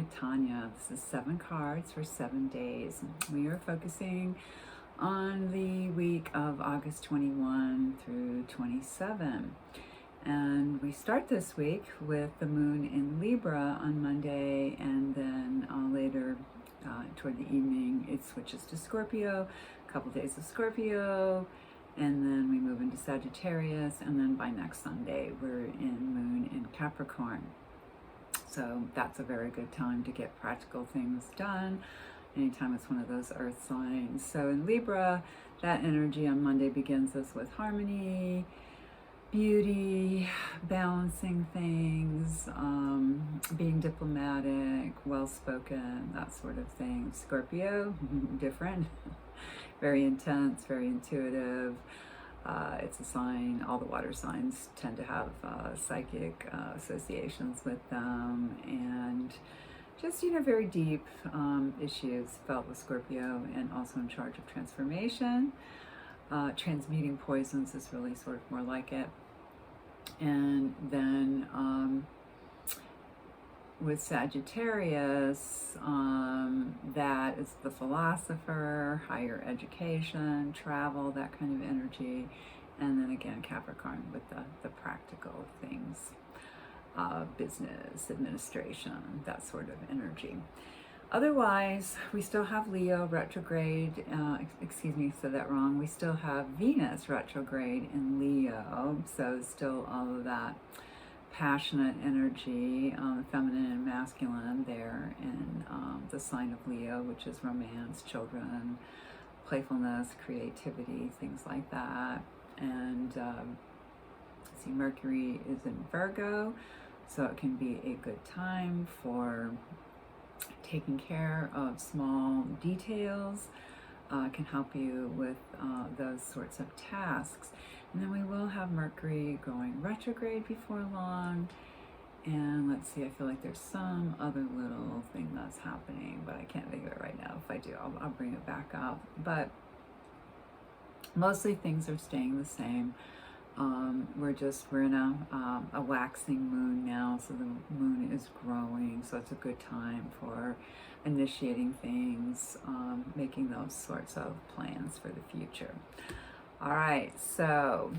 with Tanya. This is 7 cards for 7 days. We are focusing on the week of August 21 through 27. And we start this week with the moon in Libra on Monday, and then later toward the evening it switches to Scorpio, a couple days of Scorpio, and then we move into Sagittarius, and then by next Sunday we're in moon in Capricorn. So that's a very good time to get practical things done anytime it's one of those earth signs. So in Libra, that energy on Monday begins us with harmony, beauty, balancing things, being diplomatic, well-spoken, that sort of thing. Scorpio, different, very intense, very intuitive. It's a sign, all the water signs tend to have psychic associations with them, and just, very deep issues felt with Scorpio, and also in charge of transformation. Transmuting poisons is really sort of more like it. And then with Sagittarius, that is the philosopher, higher education, travel, that kind of energy. And then again, Capricorn with the practical things, business, administration, that sort of energy. Otherwise, we still have Leo retrograde, said that wrong. We still have Venus retrograde in Leo, so still all of that passionate energy, feminine and masculine there in the sign of Leo, which is romance, children, playfulness, creativity, things like that. And see, Mercury is in Virgo, so it can be a good time for taking care of small details, can help you with those sorts of tasks. And then we will have Mercury going retrograde before long. And let's see, I feel like there's some other little thing that's happening, but I can't think of it right now. If I do, I'll bring it back up. But mostly things are staying the same. We're in a waxing moon now, so the moon is growing, so it's a good time for initiating things, making those sorts of plans for the future. All right, so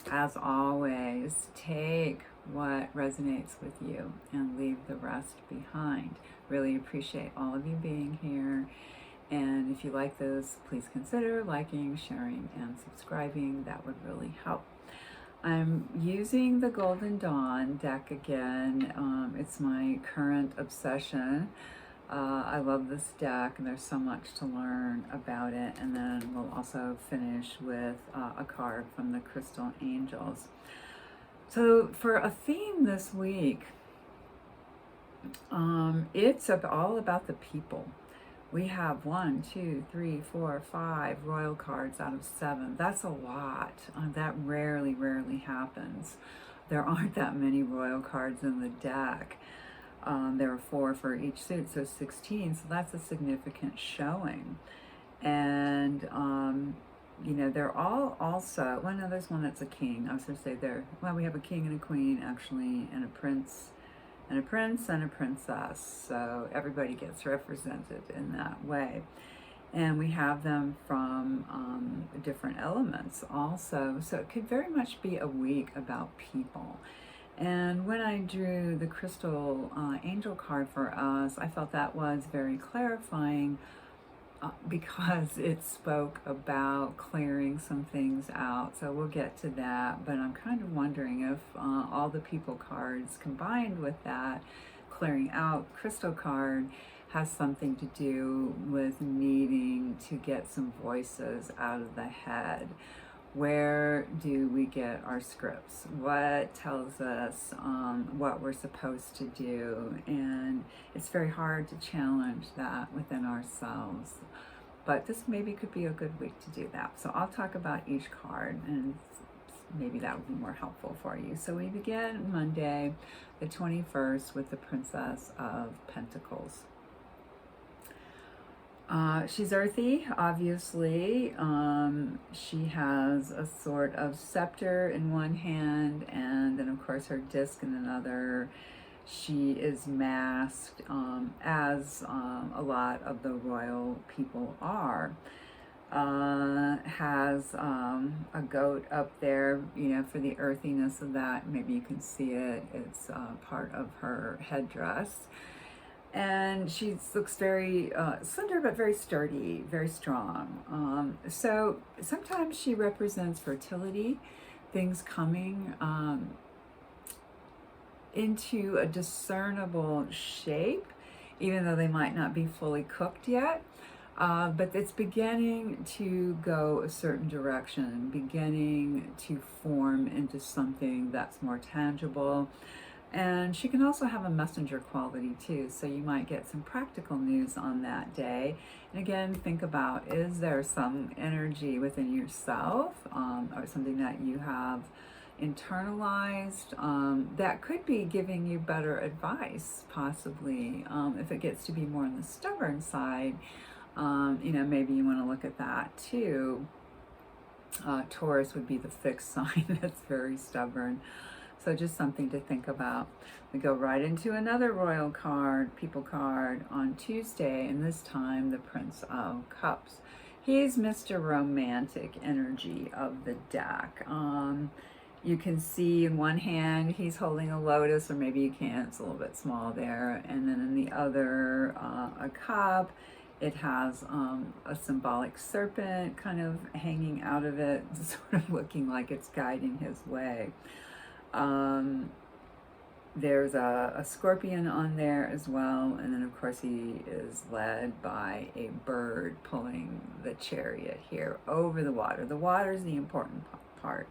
as always, take what resonates with you and leave the rest behind. Really appreciate all of you being here. And if you like this, please consider liking, sharing, and subscribing. That would really help. I'm using the Golden Dawn deck again. It's my current obsession. I love this deck, and there's so much to learn about it. And then we'll also finish with a card from the Crystal Angels. So for a theme this week, it's all about the people. We have 1, 2, 3, 4, 5 royal cards out of 7. That's a lot. That rarely happens. There aren't that many royal cards in the deck. There are 4 for each suit, so 16. So that's a significant showing. And they're all also. Well, no, there's one that's a king. I was going to say we have a king and a queen actually, and a prince. And a prince and a princess, so everybody gets represented in that way. And we have them from different elements also, so it could very much be a week about people. And when I drew the Crystal Angel card for us, I felt that was very clarifying, because it spoke about clearing some things out. So we'll get to that, but I'm kind of wondering if all the people cards combined with that clearing out crystal card has something to do with needing to get some voices out of the head. Where do we get our scripts? What tells us what we're supposed to do? And it's very hard to challenge that within ourselves. But this maybe could be a good week to do that. So I'll talk about each card, and maybe that would be more helpful for you. So we begin Monday, the 21st, with the Princess of Pentacles. She's earthy, obviously. She has a sort of scepter in one hand, and then of course her disc in another. She is masked, as a lot of the royal people are. Has a goat up there, for the earthiness of that. Maybe you can see it. It's part of her headdress. And she looks very slender, but very sturdy, very strong. So sometimes she represents fertility, things coming into a discernible shape, even though they might not be fully cooked yet. But it's beginning to go a certain direction, beginning to form into something that's more tangible. And she can also have a messenger quality too, so you might get some practical news on that day. And again, think about, is there some energy within yourself, or something that you have internalized, that could be giving you better advice, possibly, if it gets to be more on the stubborn side. Maybe you want to look at that too. Taurus would be the fixed sign that's very stubborn. So just something to think about. We go right into another royal card, people card on Tuesday, and this time the Prince of Cups. He's Mr. Romantic energy of the deck. You can see in one hand he's holding a lotus, or maybe you can't, it's a little bit small there. And then in the other, a cup. It has a symbolic serpent kind of hanging out of it, sort of looking like it's guiding his way. There's a scorpion on there as well, and then of course he is led by a bird pulling the chariot here over the water. The water is the important part,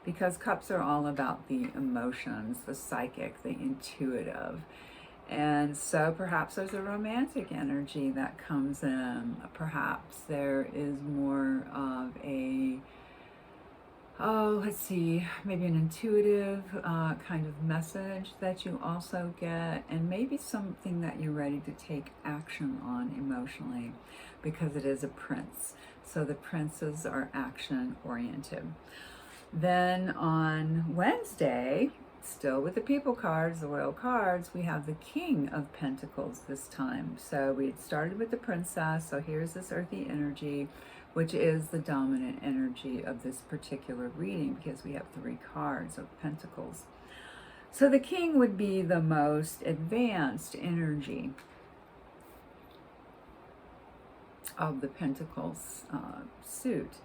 because cups are all about the emotions, the psychic, the intuitive. And so perhaps there's a romantic energy that comes in. Perhaps there is more of a, maybe an intuitive kind of message that you also get, and maybe something that you're ready to take action on emotionally, because it is a prince. So the princes are action oriented. Then on Wednesday, still with the people cards, the royal cards, we have the King of Pentacles this time. So we had started with the princess, so here's this earthy energy, which is the dominant energy of this particular reading, because we have 3 cards of Pentacles. So the king would be the most advanced energy of the Pentacles suit.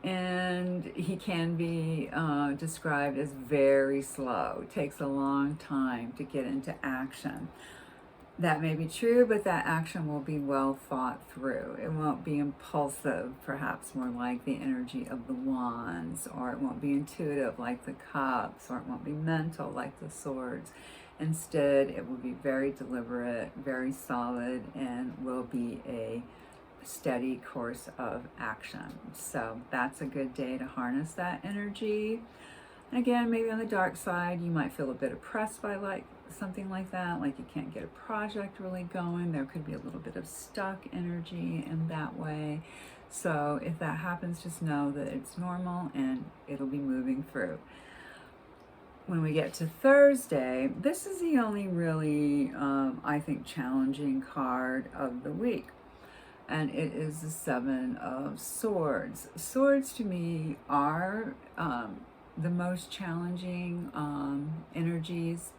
And he can be described as very slow. It takes a long time to get into action. That may be true, but that action will be well thought through. It won't be impulsive, perhaps more like the energy of the wands, or it won't be intuitive like the cups, or it won't be mental like the swords. Instead, it will be very deliberate, very solid, and will be a steady course of action. So that's a good day to harness that energy. And again, maybe on the dark side, you might feel a bit oppressed by something like that, like you can't get a project really going. There could be a little bit of stuck energy in that way. So if that happens, just know that it's normal and it'll be moving through. When we get to Thursday, this is the only really, I think, challenging card of the week. And it is the 7 of Swords. Swords to me are the most challenging energies,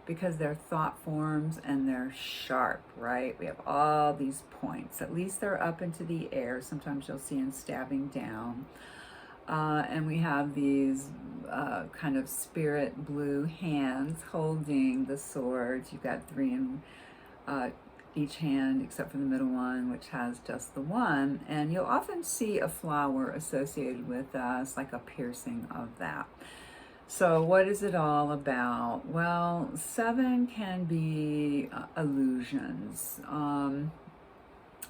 because they're thought forms and they're sharp, right? We have all these points. At least they're up into the air. Sometimes you'll see them stabbing down. And we have these kind of spirit blue hands holding the swords. You've got 3 in each hand, except for the middle one, which has just the one. And you'll often see a flower associated with us, like a piercing of that. So what is it all about? Well, 7 can be illusions.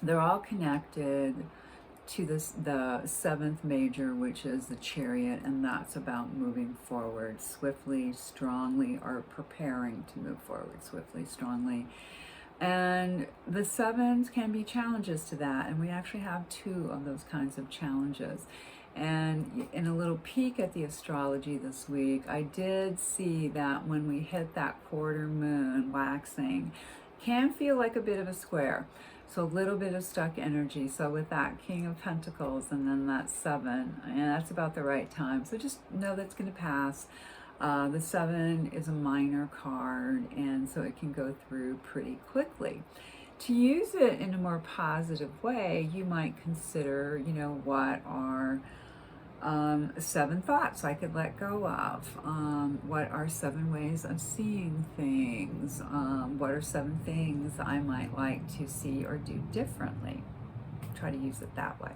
They're all connected to the 7th major, which is the Chariot, and that's about moving forward swiftly, strongly, or preparing to move forward swiftly, strongly. And the 7s can be challenges to that, and we actually have 2 of those kinds of challenges. And in a little peek at the astrology this week, I did see that when we hit that quarter moon waxing, can feel like a bit of a square. So a little bit of stuck energy. So with that King of Pentacles and then that 7, and that's about the right time. So just know that's going to pass. The 7 is a minor card, and so it can go through pretty quickly. To use it in a more positive way, you might consider, what are 7 thoughts I could let go of? What are 7 ways of seeing things? What are 7 things I might like to see or do differently? Try to use it that way.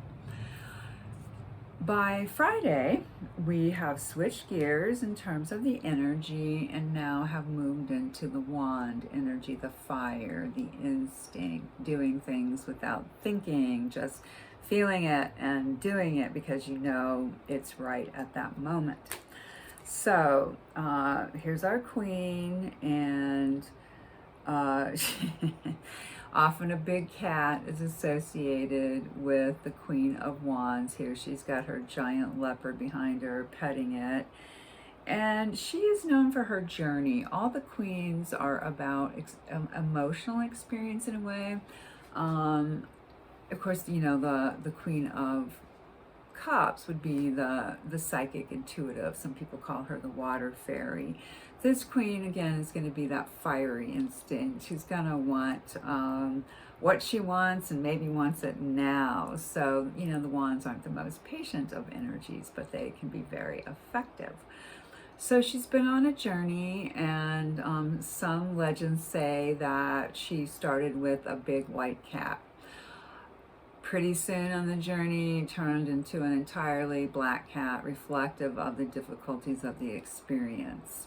By Friday, we have switched gears in terms of the energy and now have moved into the wand energy, the fire, the instinct, doing things without thinking, just feeling it and doing it because you know it's right at that moment. So here's our queen, and often a big cat is associated with the Queen of Wands. Here she's got her giant leopard behind her, petting it. And she is known for her journey. All the queens are about emotional experience in a way. Of course, the Queen of Cups would be the psychic intuitive. Some people call her the water fairy. This queen, again, is going to be that fiery instinct. She's going to want what she wants and maybe wants it now. So, the wands aren't the most patient of energies, but they can be very effective. So she's been on a journey, and some legends say that she started with a big white cat. Pretty soon on the journey, turned into an entirely black cat, reflective of the difficulties of the experience.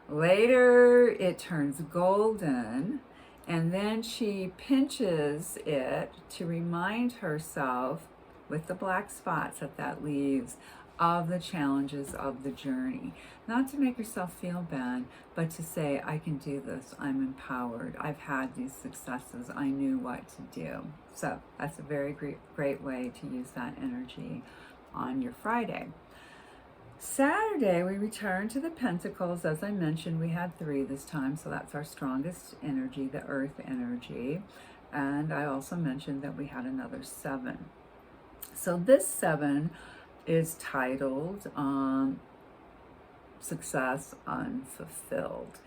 Later, it turns golden, and then she pinches it to remind herself, with the black spots that leaves, of the challenges of the journey. Not to make herself feel bad, but to say, I can do this, I'm empowered, I've had these successes, I knew what to do. So that's a very great way to use that energy on your Friday. Saturday, we return to the Pentacles. As I mentioned, we had 3 this time, so that's our strongest energy, the earth energy. And I also mentioned that we had another 7. So this 7 is titled Success Unfulfilled.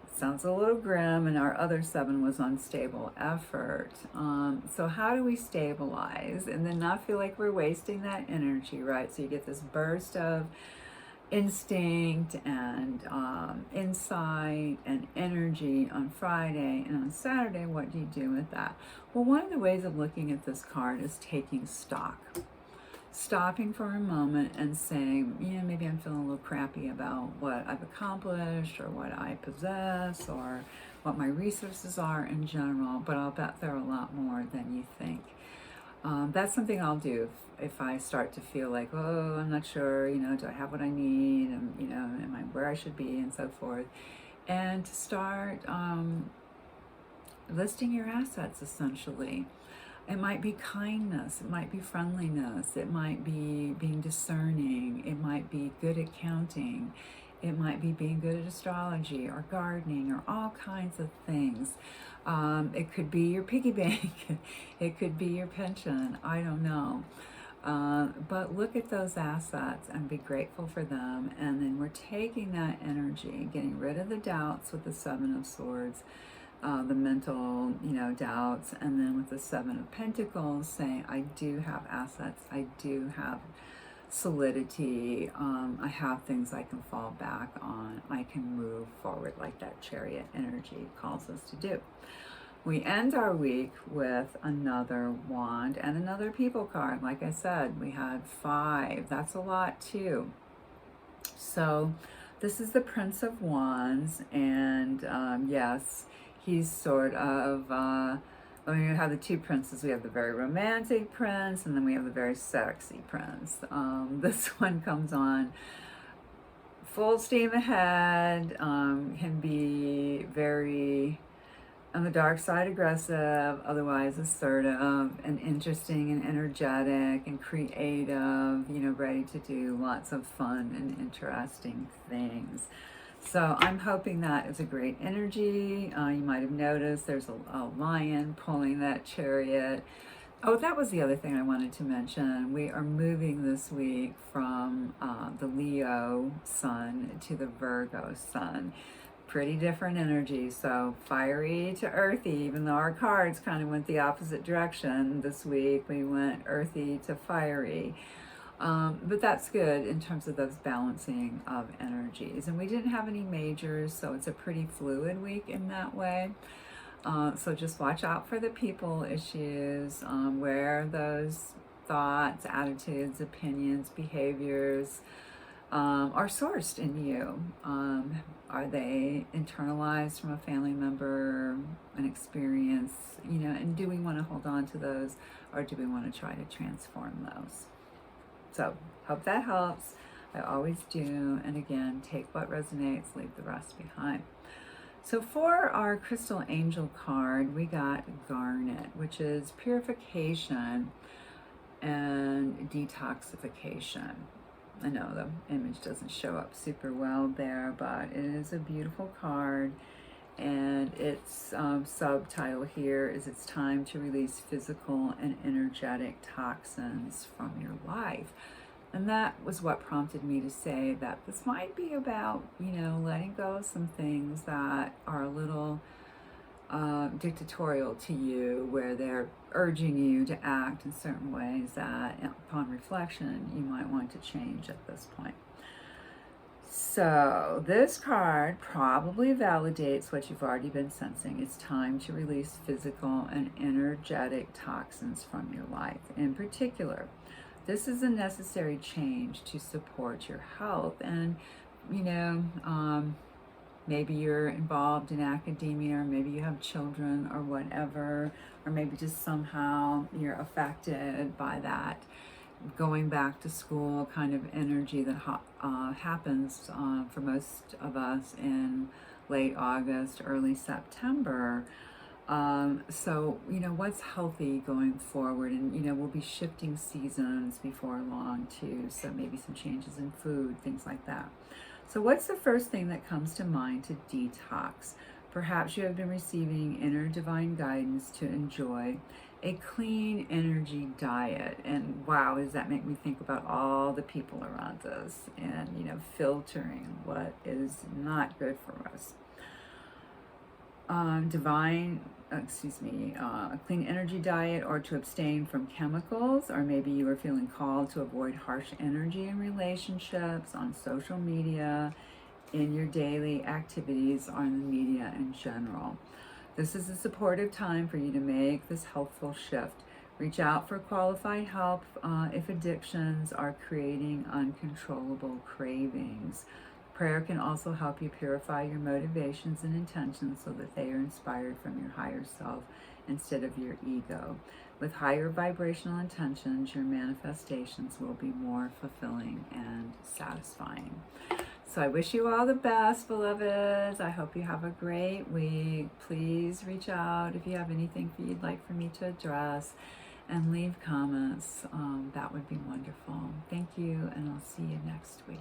It sounds a little grim, and our other 7 was unstable effort. So how do we stabilize and then not feel like we're wasting that energy, right? So you get this burst of instinct and insight and energy on Friday, and on Saturday, what do you do with that? Well, one of the ways of looking at this card is taking stock. Stopping for a moment and saying, maybe I'm feeling a little crappy about what I've accomplished or what I possess or what my resources are in general, but I'll bet there are a lot more than you think. That's something I'll do if I start to feel like, oh, I'm not sure, do I have what I need, and, am I where I should be, and so forth. And to start listing your assets, essentially. It might be kindness, it might be friendliness, it might be being discerning, it might be good at counting, it might be being good at astrology or gardening or all kinds of things. It could be your piggy bank, it could be your pension, I don't know. But look at those assets and be grateful for them, and then we're taking that energy, getting rid of the doubts with the 7 of Swords, the mental, doubts, and then with the 7 of Pentacles, saying, I do have assets, I do have solidity, I have things I can fall back on, I can move forward like that Chariot energy calls us to do. We end our week with another wand and another people card. Like I said, we had 5. That's a lot too. So this is the Prince of Wands, and yes, he's sort of, we have the 2 princes. We have the very romantic prince, and then we have the very sexy prince. This one comes on full steam ahead, can be very On the dark side, aggressive, otherwise assertive and interesting and energetic and creative, ready to do lots of fun and interesting things. So I'm hoping that is a great energy. You might have noticed there's a lion pulling that chariot. Oh, that was the other thing I wanted to mention. We are moving this week from the Leo sun to the Virgo sun. Pretty different energy. So fiery to earthy, even though our cards kind of went the opposite direction this week. We went earthy to fiery. But that's good in terms of those balancing of energies. And we didn't have any majors, so it's a pretty fluid week in that way. So just watch out for the people issues, where those thoughts, attitudes, opinions, behaviors are sourced in you. Are they internalized from a family member, an experience, and do we want to hold on to those, or do we want to try to transform those? So hope that helps. I always do. And again, take what resonates, leave the rest behind. So for our crystal angel card, we got garnet, which is purification and detoxification. I know the image doesn't show up super well there, but it is a beautiful card. And its subtitle here is "It's time to release physical and energetic toxins from your life." And that was what prompted me to say that this might be about, letting go of some things that are a little dictatorial to you, where they're urging you to act in certain ways that, upon reflection, you might want to change at this point. So this card probably validates what you've already been sensing. It's time to release physical and energetic toxins from your life. In particular, this is a necessary change to support your health. And, maybe you're involved in academia, or maybe you have children or whatever, or maybe just somehow you're affected by that going back to school kind of energy that happens for most of us in late August, early September. So, what's healthy going forward? And, we'll be shifting seasons before long too. So maybe some changes in food, things like that. So what's the first thing that comes to mind to detox? Perhaps you have been receiving inner divine guidance to enjoy a clean energy diet. And wow, does that make me think about all the people around us and, filtering what is not good for us. A clean energy diet, or to abstain from chemicals, or maybe you are feeling called to avoid harsh energy in relationships, on social media, in your daily activities, or in the media in general. This is a supportive time for you to make this healthful shift. Reach out for qualified help if addictions are creating uncontrollable cravings. Prayer can also help you purify your motivations and intentions so that they are inspired from your higher self instead of your ego. With higher vibrational intentions, your manifestations will be more fulfilling and satisfying. So I wish you all the best, beloveds. I hope you have a great week. Please reach out if you have anything you'd like for me to address, and leave comments. That would be wonderful. Thank you, and I'll see you next week.